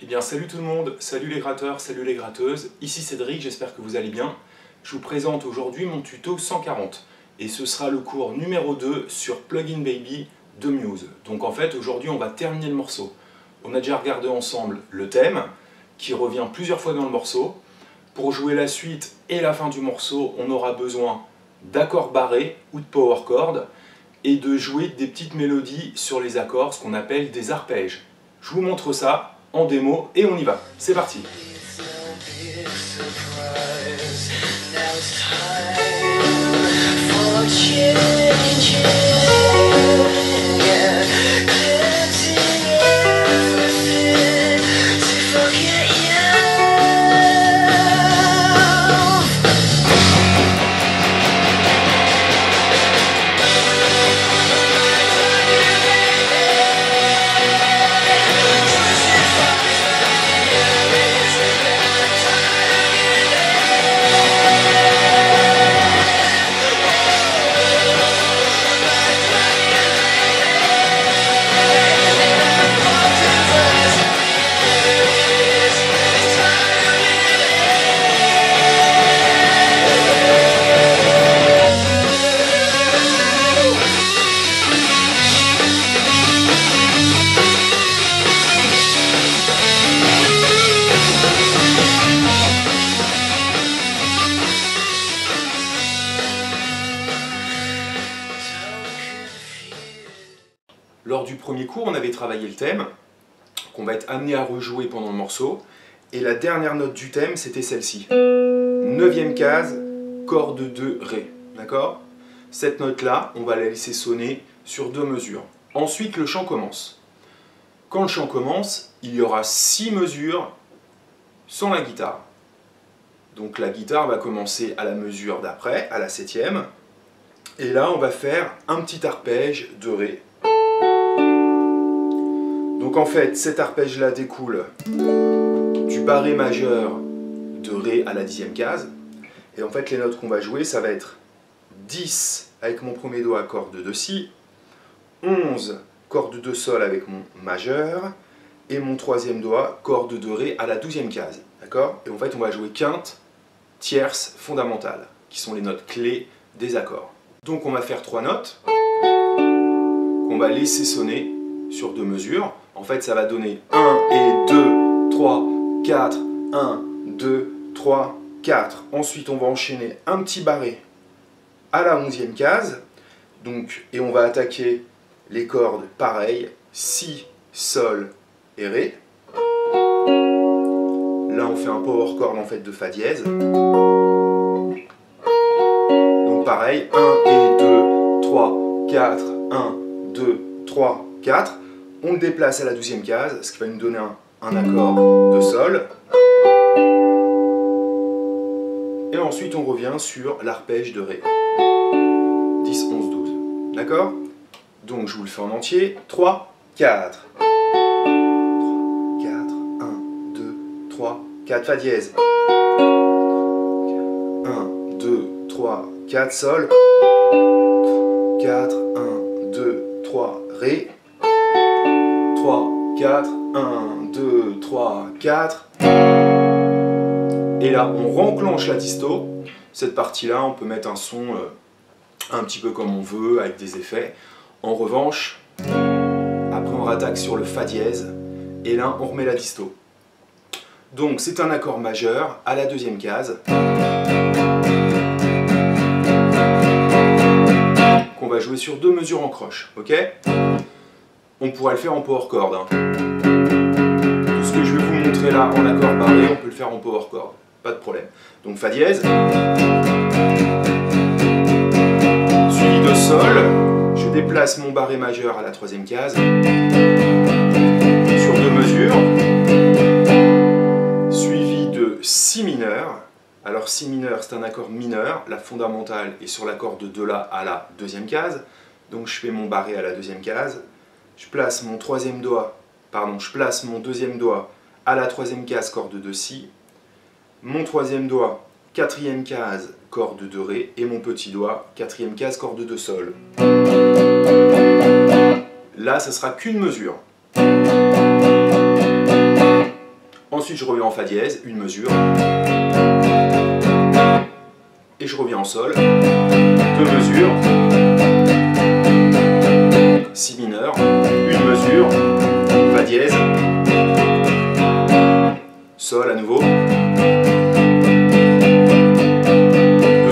Eh bien salut tout le monde, salut les gratteurs, salut les gratteuses, ici Cédric, j'espère que vous allez bien. Je vous présente aujourd'hui mon tuto 140 et ce sera le cours numéro 2 sur Plugin Baby de Muse. Donc en fait aujourd'hui on va terminer le morceau. On a déjà regardé ensemble le thème qui revient plusieurs fois dans le morceau. Pour jouer la suite et la fin du morceau, on aura besoin d'accords barrés ou de power chords et de jouer des petites mélodies sur les accords, ce qu'on appelle des arpèges. Je vous montre ça en démo et on y va. C'est parti. Lors du premier cours, on avait travaillé le thème, qu'on va être amené à rejouer pendant le morceau, et la dernière note du thème, c'était celle-ci. 9e case, corde de Ré, d'accord? Cette note-là, on va la laisser sonner sur 2 mesures. Ensuite, le chant commence. Quand le chant commence, il y aura 6 mesures sans la guitare. Donc la guitare va commencer à la mesure d'après, à la 7e, et là, on va faire un petit arpège de Ré. Donc en fait, cet arpège-là découle du barré majeur de Ré à la 10e case. Et en fait, les notes qu'on va jouer, ça va être 10 avec mon premier doigt, corde de Si, 11, corde de Sol avec mon majeur, et mon troisième doigt, corde de Ré à la 12e case. D'accord? Et en fait, on va jouer quinte, tierce, fondamentale, qui sont les notes clés des accords. Donc on va faire 3 notes qu'on va laisser sonner sur 2 mesures. En fait, ça va donner 1 et 2, 3, 4, 1, 2, 3, 4. Ensuite, on va enchaîner un petit barré à la 11e case. Donc, et on va attaquer les cordes pareilles, Si, Sol et Ré. Là, on fait un power chord en fait de Fa dièse. Donc pareil, 1 et 2, 3, 4, 1, 2, 3, 4. On le déplace à la 12e case, ce qui va nous donner un accord de Sol. Et ensuite, on revient sur l'arpège de Ré. 10, 11, 12. D'accord? Donc, je vous le fais en entier. 3, 4. 3, 4, 1, 2, 3, 4, Fa dièse. 1, 2, 3, 4, Sol. 4, 1, 2, 3, Ré. 3, 4, 1, 2, 3, 4. Et là, on renclenche la disto. Cette partie-là, on peut mettre un son un petit peu comme on veut, avec des effets. En revanche, après on rattaque sur le Fa dièse. Et là, on remet la disto. Donc, c'est un accord majeur à la 2e case. Qu'on va jouer sur 2 mesures en croche. Ok ? On pourrait le faire en power chord. Tout ce que je vais vous montrer là en accord barré, on peut le faire en power chord. Pas de problème. Donc Fa dièse. Suivi de Sol. Je déplace mon barré majeur à la 3e case. Sur 2 mesures. Suivi de Si mineur. Alors Si mineur, c'est un accord mineur. La fondamentale est sur la corde de La à la 2e case. Donc je fais mon barré à la 2e case. Je place mon deuxième doigt à la 3e case, corde de Si. Mon 3e doigt, 4e case, corde de Ré. Et mon petit doigt, 4e case, corde de Sol. Là, ça sera qu'une mesure. ensuite je reviens en Fa dièse, une mesure. Et je reviens en Sol, deux mesures. Si mineur, une mesure, Fa dièse, Sol à nouveau, deux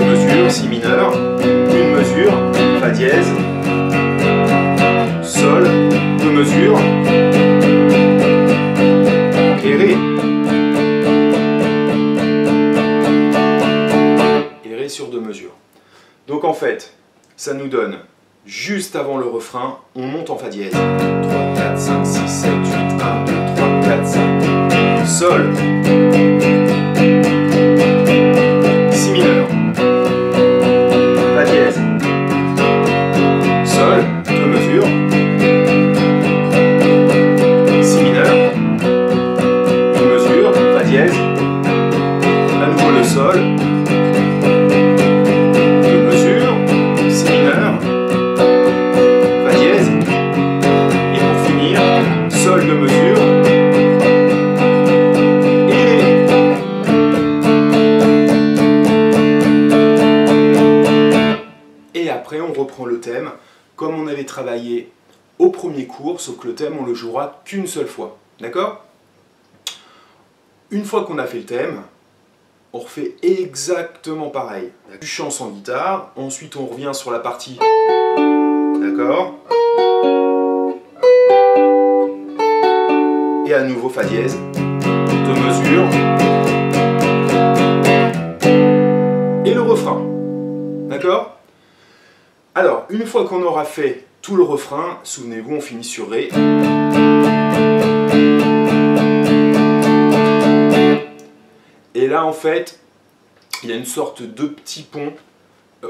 mesures, Si mineur, une mesure, Fa dièse, Sol, deux mesures, et Ré. Et Ré sur deux mesures. Donc en fait, ça nous donne, juste avant le refrain, on monte en Fa dièse. 3, 4, 5, 6, 7, 8, 1, 2, 3, 4, 5. Sol. Si mineur. Fa dièse. Sol, deux mesures. Si mineur. Une mesure, Fa dièse. À nouveau le Sol. Sol de mesure et Ré. Et après on reprend le thème comme on avait travaillé au premier cours, sauf que le thème on le jouera qu'une seule fois. D'accord? Une fois qu'on a fait le thème, on refait exactement pareil. Du chant sans guitare, ensuite on revient sur la partie. D'accord? Et à nouveau Fa dièse, deux mesures, et le refrain. D'accord? Alors, une fois qu'on aura fait tout le refrain, souvenez-vous, on finit sur Ré. Et là, en fait, il y a une sorte de petit pont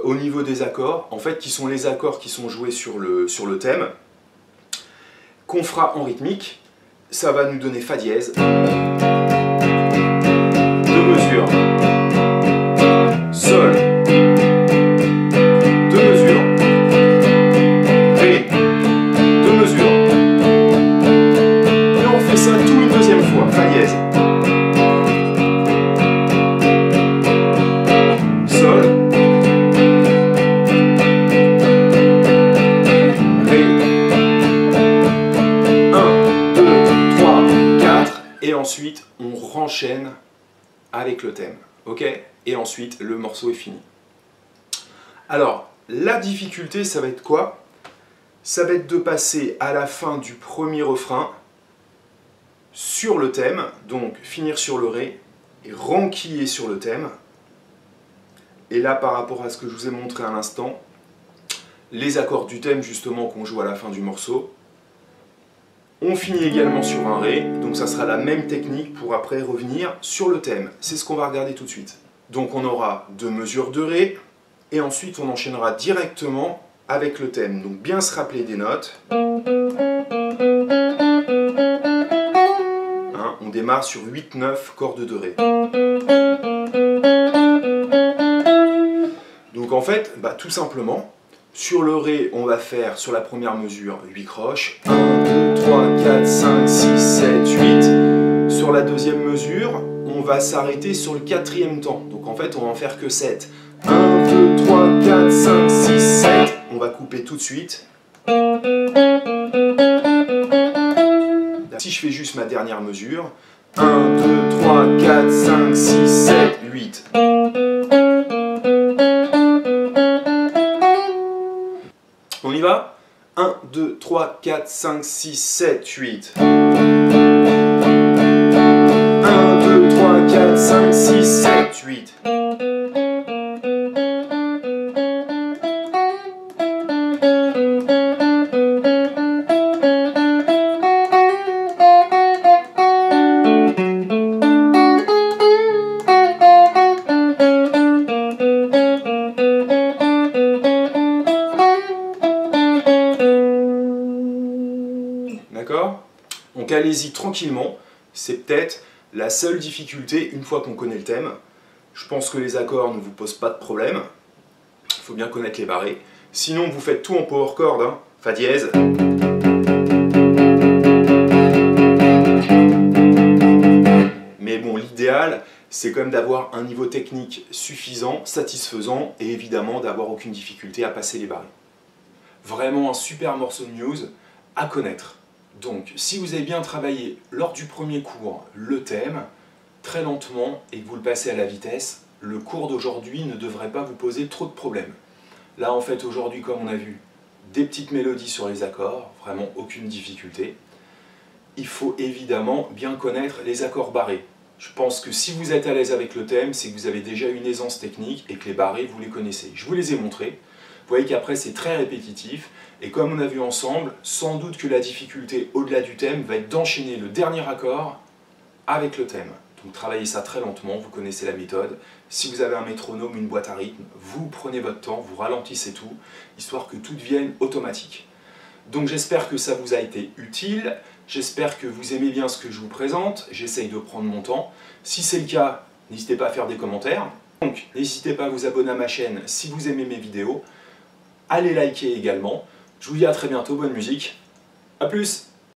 au niveau des accords, en fait, qui sont les accords qui sont joués sur le thème, qu'on fera en rythmique. Ça va nous donner Fa dièse, deux mesures, Sol, deux mesures, Ré, deux mesures, et on fait ça tout une deuxième fois, Fa dièse, Sol, et ensuite, on renchaîne avec le thème, ok? Et ensuite, le morceau est fini. Alors, la difficulté, ça va être quoi? Ça va être de passer à la fin du premier refrain sur le thème, donc finir sur le Ré et renquiller sur le thème. Et là, par rapport à ce que je vous ai montré à l'instant, les accords du thème, justement, qu'on joue à la fin du morceau, on finit également sur un Ré, donc ça sera la même technique pour après revenir sur le thème. C'est ce qu'on va regarder tout de suite. Donc on aura deux mesures de Ré, et ensuite on enchaînera directement avec le thème. Donc bien se rappeler des notes. Hein, on démarre sur 8-9 cordes de Ré. Donc en fait, tout simplement, sur le Ré, on va faire sur la première mesure 8 croches. 1, 2, 3, 4, 5, 6, 7, 8. Sur la deuxième mesure, on va s'arrêter sur le quatrième temps. Donc en fait, on va en faire que 7. 1, 2, 3, 4, 5, 6, 7. On va couper tout de suite. Si je fais juste ma dernière mesure, 1, 2, 3, 4, 5, 6, 7, 8. On y va? 1, 2, 3, 4, 5, 6, 7, 8. 1, 2, 3, 4, 5, 6, 7, 8. D'accord? Donc allez-y tranquillement, c'est peut-être la seule difficulté une fois qu'on connaît le thème. Je pense que les accords ne vous posent pas de problème, il faut bien connaître les barrés. Sinon vous faites tout en power chord, hein. Fa dièse. c'est quand même d'avoir un niveau technique suffisant, satisfaisant, et évidemment d'avoir aucune difficulté à passer les barrés. Vraiment un super morceau de news à connaître. Donc, si vous avez bien travaillé lors du premier cours le thème, très lentement, et que vous le passez à la vitesse, le cours d'aujourd'hui ne devrait pas vous poser trop de problèmes. Là, en fait, aujourd'hui, comme on a vu, des petites mélodies sur les accords, vraiment aucune difficulté. Il faut évidemment bien connaître les accords barrés. Je pense que si vous êtes à l'aise avec le thème, c'est que vous avez déjà une aisance technique et que les barrés, vous les connaissez. Je vous les ai montrés. Vous voyez qu'après, c'est très répétitif. Et comme on a vu ensemble, sans doute que la difficulté au-delà du thème va être d'enchaîner le dernier accord avec le thème. Donc travaillez ça très lentement, vous connaissez la méthode. Si vous avez un métronome, une boîte à rythme, vous prenez votre temps, vous ralentissez tout, histoire que tout devienne automatique. Donc j'espère que ça vous a été utile, j'espère que vous aimez bien ce que je vous présente, j'essaye de prendre mon temps. Si c'est le cas, n'hésitez pas à faire des commentaires. Donc n'hésitez pas à vous abonner à ma chaîne si vous aimez mes vidéos. Allez liker également. Je vous dis à très bientôt, bonne musique, à plus!